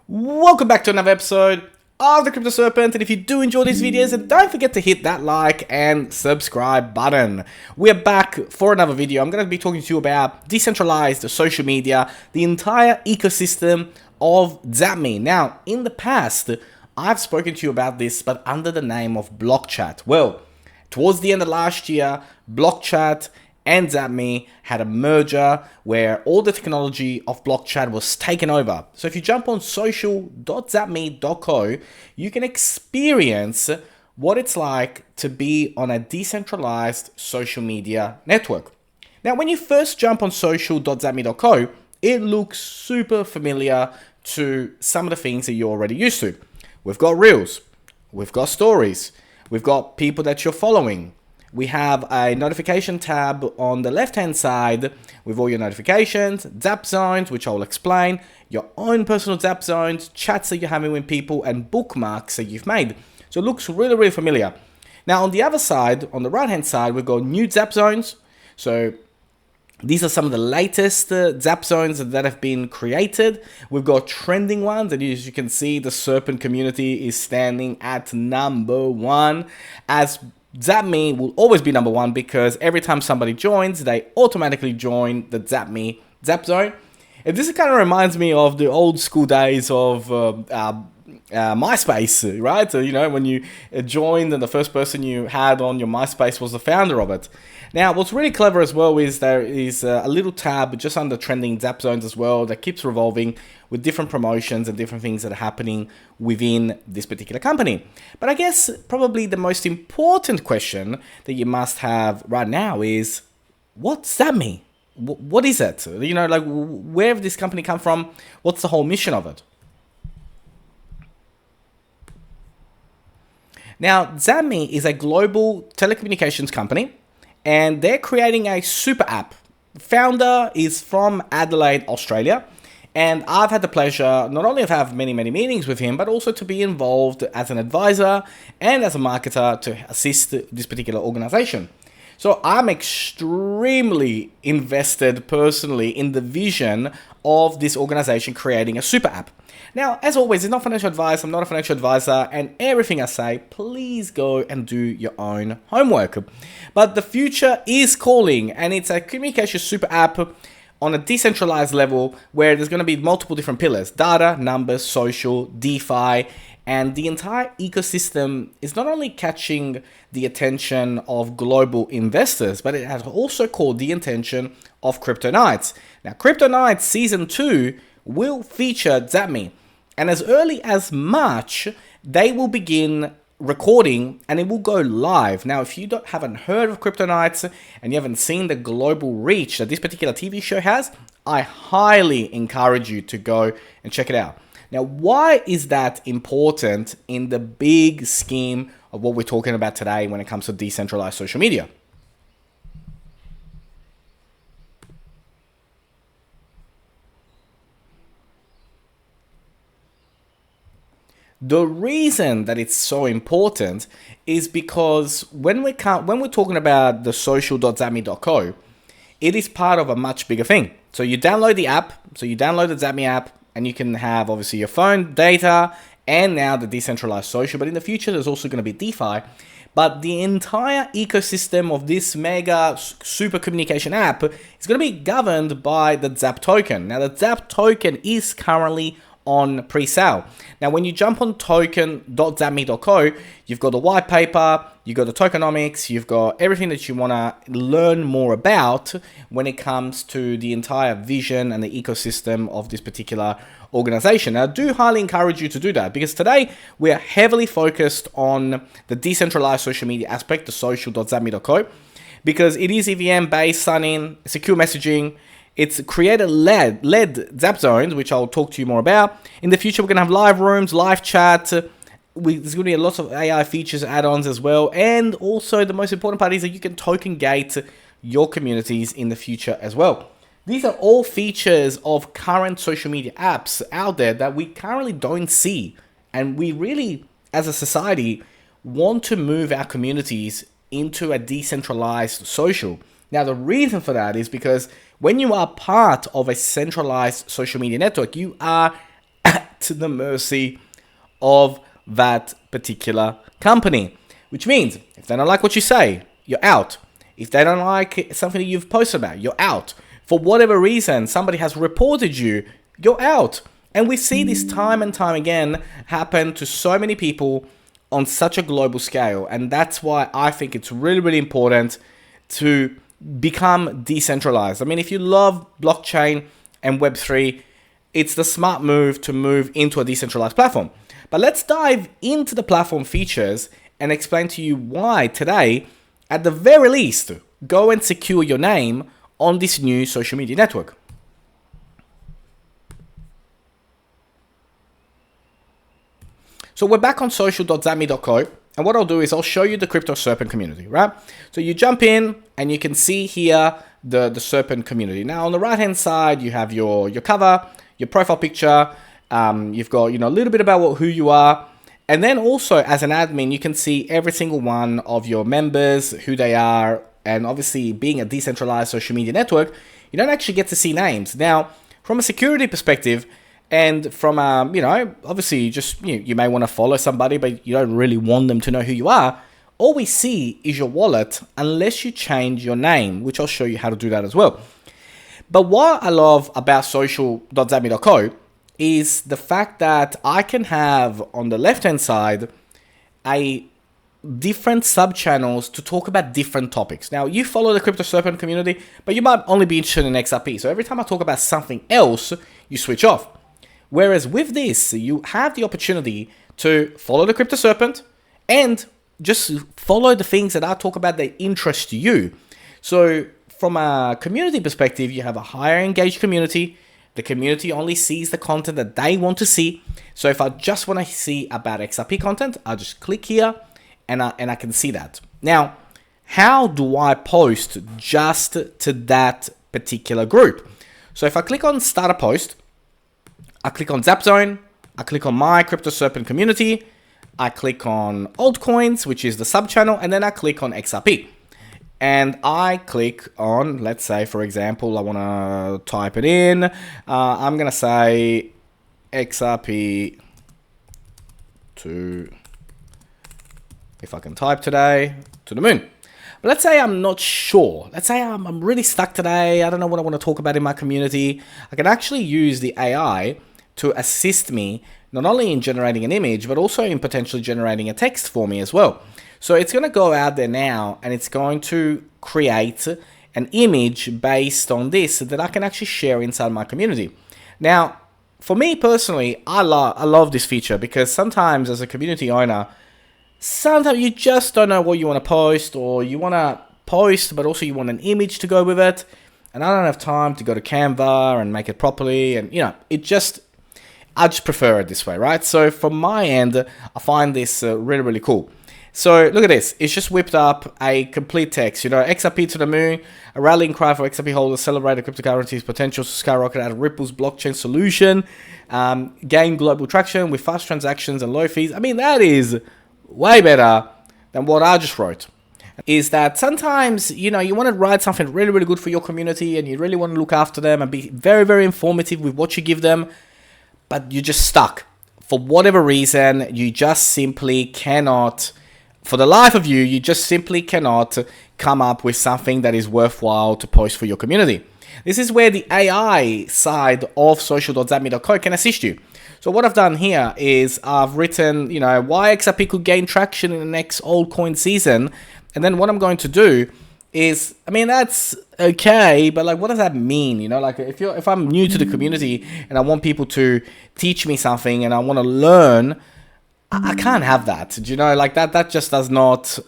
Welcome back to another episode of the Crypto Serpent, and if you do enjoy these videos, then don't forget to hit that like and subscribe button. We're back for another video. I'm going to be talking to you about decentralized social media, the entire ecosystem of Zapme. Now, in the past, I've spoken to you about this, but under the name of BlockChat. Well, towards the end of last year, BlockChat and Zapme had a merger where all the technology of BlockChat was taken over. So if you jump on social.zapme.co, you can experience what it's like to be on a decentralized social media network. Now, when you first jump on social.zapme.co, it looks super familiar to some of the things that you're already used to. We've got Reels, we've got stories, we've got people that you're following. We have a notification tab on the left-hand side with all your notifications, Zap Zones, which I'll explain, your own personal Zap Zones, chats that you're having with people, and bookmarks that you've made. So it looks really, really familiar. Now, on the other side, on the right-hand side, we've got new Zap Zones. So these are some of the latest Zap Zones that have been created. We've got trending ones, and as you can see, the Serpent community is standing at number 1, as Zapme will always be number 1 because every time somebody joins, they automatically join the Zapme Zap Zone. And this kind of reminds me of the old school days of MySpace, right? So, you know, when you joined and the first person you had on your MySpace was the founder of it. Now, what's really clever as well is there is a little tab just under trending Zap Zones as well that keeps revolving with different promotions and different things that are happening within this particular company. But I guess probably the most important question that you must have right now is, what's Zapme? What is it? You know, like, where did this company come from? What's the whole mission of it? Now, Zapme is a global telecommunications company, and they're creating a super app. The founder is from Adelaide, Australia, and I've had the pleasure not only of having many meetings with him, but also to be involved as an advisor and as a marketer to assist this particular organization. So I'm extremely invested personally in the vision of this organization creating a super app. Now, as always, it's not financial advice. I'm not a financial advisor, and everything I say, please go and do your own homework. But the future is calling, and it's a communication super app on a decentralized level where there's going to be multiple different pillars: data, numbers, social, DeFi, and the entire ecosystem is not only catching the attention of global investors, but it has also caught the attention of Crypto Nights. Now, Crypto Nights Season 2 will feature Zapme, and as early as March, they will begin recording and it will go live. Now, if you haven't heard of Crypto Nights and you haven't seen the global reach that this particular TV show has, I highly encourage you to go and check it out. Now, why is that important in the big scheme of what we're talking about today when it comes to decentralized social media? The reason that it's so important is because when we're talking about the social.zapme.co, it is part of a much bigger thing. So you download the app, so you download the Zapme app, and you can have obviously your phone data and now the decentralized social. But in the future, there's also going to be DeFi. But the entire ecosystem of this mega super communication app is going to be governed by the Zap token. Now, the Zap token is currently on pre-sale. Now, when you jump on token.zapme.co, you've got the white paper, you've got the tokenomics, you've got everything that you want to learn more about when it comes to the entire vision and the ecosystem of this particular organization. Now, I do highly encourage you to do that because today we are heavily focused on the decentralized social media aspect, the social.zapme.co, because it is EVM based sign-in, secure messaging. It's creator-led Zap Zones, which I'll talk to you more about. In the future, we're going to have live rooms, live chat. There's going to be a lot of AI features, add-ons as well. And also, the most important part is that you can token gate your communities in the future as well. These are all features of current social media apps out there that we currently don't see. And we really, as a society, want to move our communities into a decentralized social. Now, the reason for that is because when you are part of a centralized social media network, you are at the mercy of that particular company. Which means, if they don't like what you say, you're out. If they don't like something that you've posted about, you're out. For whatever reason, somebody has reported you, you're out. And we see this time and time again happen to so many people on such a global scale. And that's why I think it's really, really important to become decentralized. I mean, if you love blockchain and Web3, it's the smart move to move into a decentralized platform. But let's dive into the platform features and explain to you why today, at the very least, go and secure your name on this new social media network. So we're back on social.zapme.co, and what I'll do is I'll show you the Crypto Serpent community, right? So you jump in and you can see here the Serpent community. Now on the right hand side, you have your cover, your profile picture, you've got a little bit about who you are, and then also as an admin, you can see every single one of your members, who they are, and obviously being a decentralized social media network, you don't actually get to see names. Now, from a security perspective, and from, obviously you may want to follow somebody, but you don't really want them to know who you are. All we see is your wallet unless you change your name, which I'll show you how to do that as well. But what I love about social.zapme.co is the fact that I can have on the left-hand side a different sub-channels to talk about different topics. Now, you follow the Crypto Serpent community, but you might only be interested in XRP. So every time I talk about something else, you switch off. Whereas with this, you have the opportunity to follow the Crypto Serpent and just follow the things that I talk about that interest you. So from a community perspective, you have a higher engaged community. The community only sees the content that they want to see. So if I just want to see about XRP content, I'll just click here and I can see that. Now, how do I post just to that particular group? So if I click on Start a Post, I click on Zap Zone, I click on My Crypto Serpent Community, I click on Altcoins, which is the sub-channel, and then I click on XRP. And I click on, let's say, for example, I want to type it in. I'm going to say XRP to, if I can type today, to the moon. But let's say I'm not sure. Let's say I'm really stuck today. I don't know what I want to talk about in my community. I can actually use the AI to assist me, not only in generating an image, but also in potentially generating a text for me as well. So it's going to go out there now and it's going to create an image based on this that I can actually share inside my community. Now, for me personally, I love this feature because sometimes as a community owner, sometimes you just don't know what you want to post, or you want to post, but also you want an image to go with it. And I don't have time to go to Canva and make it properly. And, I just prefer it this way, right? So from my end, I find this really, really cool. So look at this. It's just whipped up a complete text. XRP to the moon, a rallying cry for XRP holders, celebrated cryptocurrency's potential to skyrocket out of Ripple's blockchain solution, gain global traction with fast transactions and low fees. I mean, that is way better than what I just wrote. Is that sometimes, you want to write something really, really good for your community and you really want to look after them and be very, very informative with what you give them, but you're just stuck. For whatever reason, you just simply cannot, for the life of you just simply cannot come up with something that is worthwhile to post for your community. This is where the AI side of social.zapme.co can assist you. So what I've done here is I've written, why XRP could gain traction in the next altcoin season. And then what I'm going to do is, that's okay, but what does that mean? If I'm new to the community and I want people to teach me something and I want to learn, I can't have that. That just does not,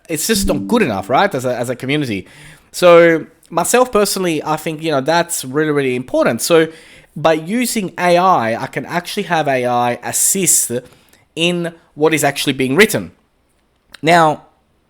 it's just not good enough, right? As a community. So myself personally, I think, that's really, really important. So by using AI, I can actually have AI assist in what is actually being written. Now,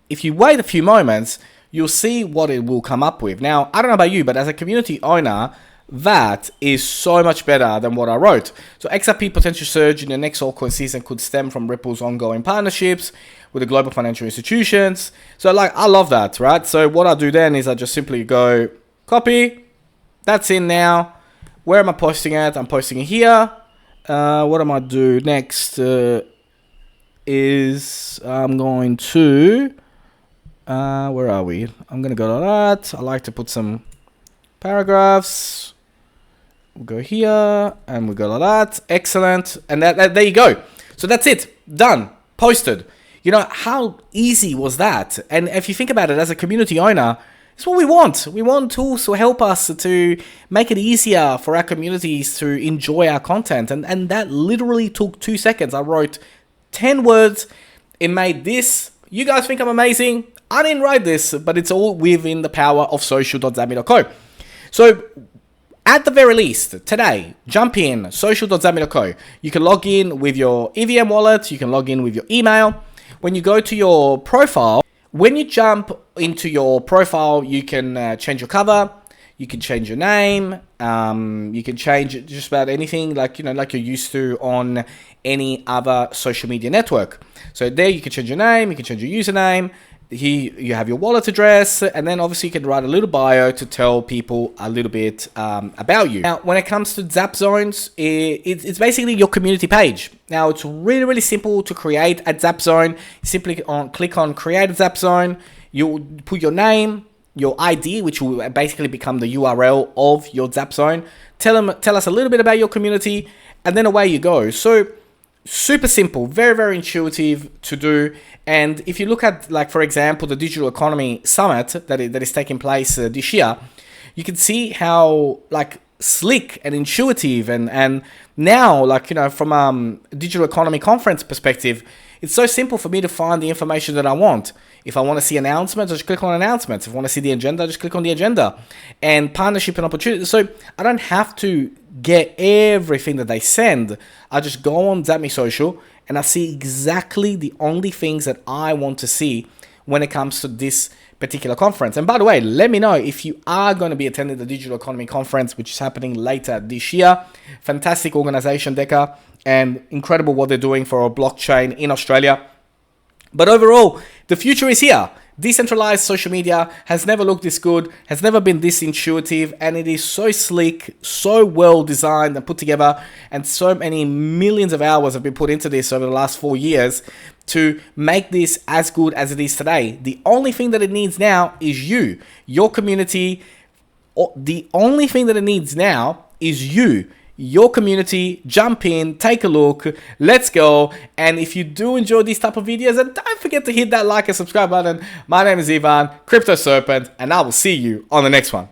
if you wait a few moments, you'll see what it will come up with. Now, I don't know about you, but as a community owner, that is so much better than what I wrote. So XRP potential surge in the next altcoin season could stem from Ripple's ongoing partnerships with the global financial institutions. So I love that, right? So what I do then is I just simply go copy. That's in now. Where am I posting it? I'm posting it here. What am I do next? Is I'm going to where are we? I'm gonna go to that. I like to put some paragraphs. We'll go here and we'll go to that. Excellent. And there you go. So that's it. Done. Posted. You know, how easy was that? And if you think about it, as a community owner, it's what we want. We want tools to help us to make it easier for our communities to enjoy our content. And that literally took 2 seconds. I wrote 10 words. It made this. You guys think I'm amazing? I didn't write this, but it's all within the power of social.zapme.co. So at the very least, today, jump in, social.zapme.co. You can log in with your EVM wallet. You can log in with your email. When you go to your profile, when you jump into your profile, you can change your cover. You can change your name. You can change just about anything like you're used to on any other social media network. So there you can change your name. You can change your username. Here you have your wallet address, and then obviously you can write a little bio to tell people a little bit about you. Now, when it comes to Zap Zones, it's basically your community page. Now, it's really, really simple to create a Zap Zone. Simply click on Create a Zap Zone. You put your name, your ID, which will basically become the URL of your Zap Zone. Tell us a little bit about your community, and then away you go. So super simple, very, very intuitive to do. And if you look at, like, for example, the Digital Economy Summit that is taking place this year, you can see how, like, slick and intuitive and now, like, from a Digital Economy Conference perspective, it's so simple for me to find the information that I want. If I want to see announcements, I just click on announcements. If I want to see the agenda, I just click on the agenda. And partnership and opportunity. So I don't have to get everything that they send. I just go on Zapme Social and I see exactly the only things that I want to see when it comes to this particular conference. And by the way, let me know if you are going to be attending the Digital Economy Conference, which is happening later this year. Fantastic organization, Deca, and incredible what they're doing for a blockchain in Australia. But overall, the future is here. Decentralized social media has never looked this good, has never been this intuitive, and it is so sleek, so well designed and put together, and so many millions of hours have been put into this over the last 4 years to make this as good as it is today. The only thing that it needs now is you, your community. The only thing that it needs now is you. Your community. Jump in, take a look, let's go. And if you do enjoy these type of videos, and don't forget to hit that like and subscribe button. My name is Ivan, Crypto Serpent, and I will see you on the next one.